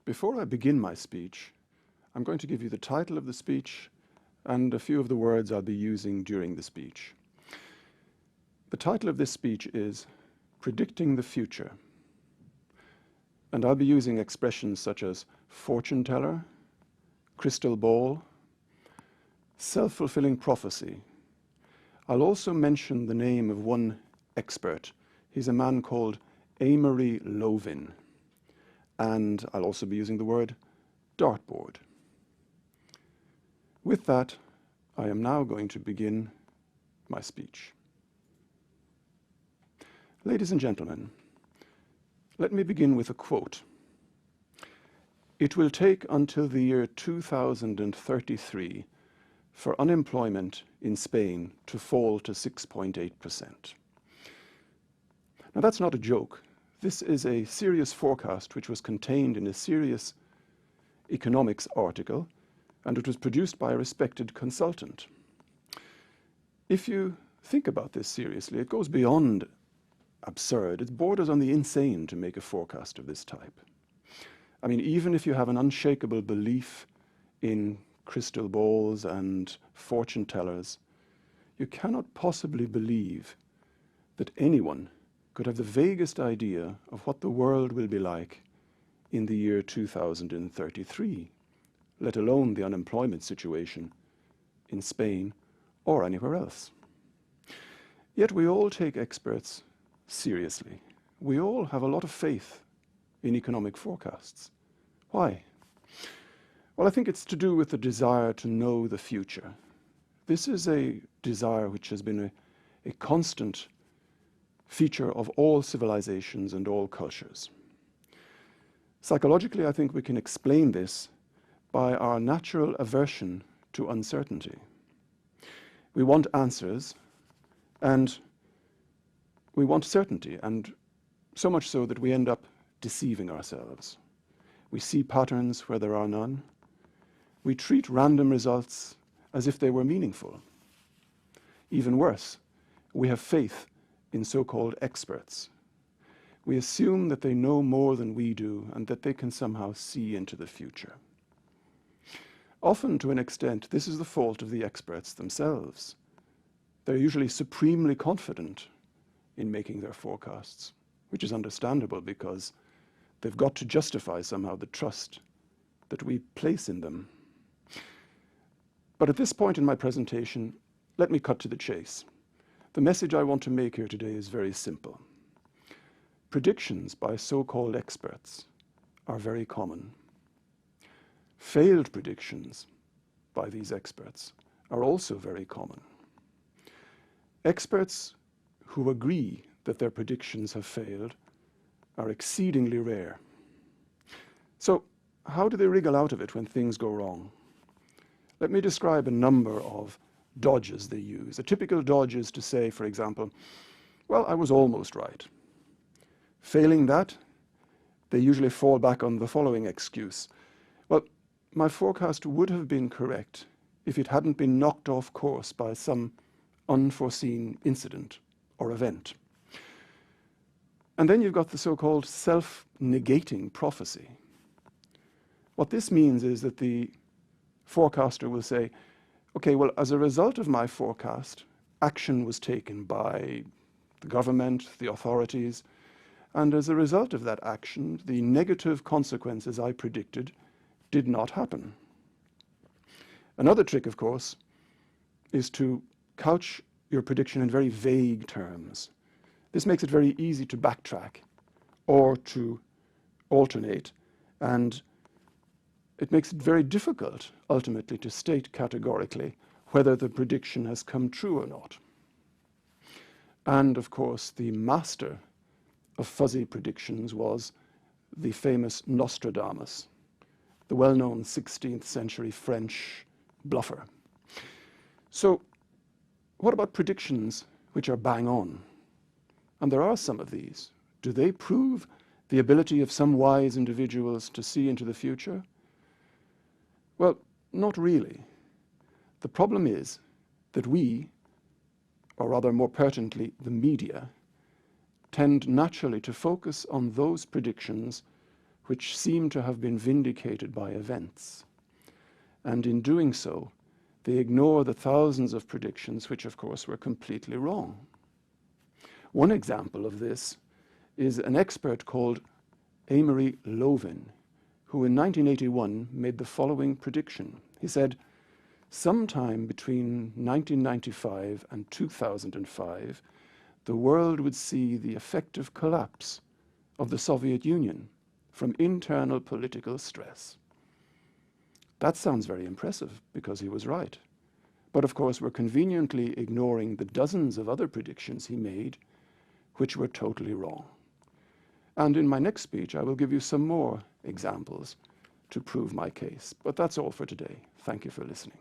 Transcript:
Before I begin my speech, I'm going to give you the title of the speech and a few of the words I'll be using during the speech. The title of this speech is Predicting the Future, and I'll be using expressions such as fortune teller, crystal ball, self-fulfilling prophecy. I'll also mention the name of one expert. He's a man called Amory Lovin. And I'll also be using the word dartboard. With that, I am now going to begin my speech. Ladies and gentlemen, let me begin with a quote. It will take until the year 2033 for unemployment in Spain to fall to 6.8%. Now that's not a joke. This is a serious forecast which was contained in a serious economics article, and it was produced by a respected consultant. If you think about this seriously, it goes beyond absurd. It borders on the insane to make a forecast of this type. I mean, even if you have an unshakable belief in crystal balls and fortune tellers, you cannot possibly believe that anyone could have the vaguest idea of what the world will be like in the year 2033, let alone the unemployment situation in Spain or anywhere else. Yet we all take experts seriously. We all have a lot of faith in economic forecasts. Why? Well, I think it's to do with the desire to know the future. This is a desire which has been a constant feature of all civilizations and all cultures. Psychologically, I think we can explain this by our natural aversion to uncertainty. We want answers, and we want certainty, and so much so that we end up deceiving ourselves. We see patterns where there are none. We treat random results as if they were meaningful. Even worse, we have faith in so-called experts. We assume that they know more than we do and that they can somehow see into the future. Often, to an extent, this is the fault of the experts themselves. They're usually supremely confident in making their forecasts, which is understandable because they've got to justify somehow the trust that we place in them. But at this point in my presentation, let me cut to the chase. The message I want to make here today is very simple. Predictions by so-called experts are very common. Failed predictions by these experts are also very common. Experts who agree that their predictions have failed are exceedingly rare. So, how do they wriggle out of it when things go wrong? Let me describe a number of dodges they use. A typical dodge is to say, for example, well, I was almost right. Failing that, they usually fall back on the following excuse. Well, my forecast would have been correct if it hadn't been knocked off course by some unforeseen incident or event. And then you've got the so-called self-negating prophecy. What this means is that the forecaster will say, okay, well, as a result of my forecast, action was taken by the government, the authorities, and as a result of that action, the negative consequences I predicted did not happen. Another trick, of course, is to couch your prediction in very vague terms. This makes it very easy to backtrack or to alternate, and it makes it very difficult, ultimately, to state categorically whether the prediction has come true or not. And, of course, the master of fuzzy predictions was the famous Nostradamus, the well-known 16th century French bluffer. So, what about predictions which are bang on? And there are some of these. Do they prove the ability of some wise individuals to see into the future? Well, not really. The problem is that we, or rather more pertinently the media, tend naturally to focus on those predictions which seem to have been vindicated by events. And in doing so, they ignore the thousands of predictions which, of course, were completely wrong. One example of this is an expert called Amory Lovin, who in 1981 made the following prediction. He said, sometime between 1995 and 2005, the world would see the effective collapse of the Soviet Union from internal political stress. That sounds very impressive because he was right. But of course, we're conveniently ignoring the dozens of other predictions he made, which were totally wrong. And in my next speech, I will give you some more examples to prove my case. But that's all for today. Thank you for listening.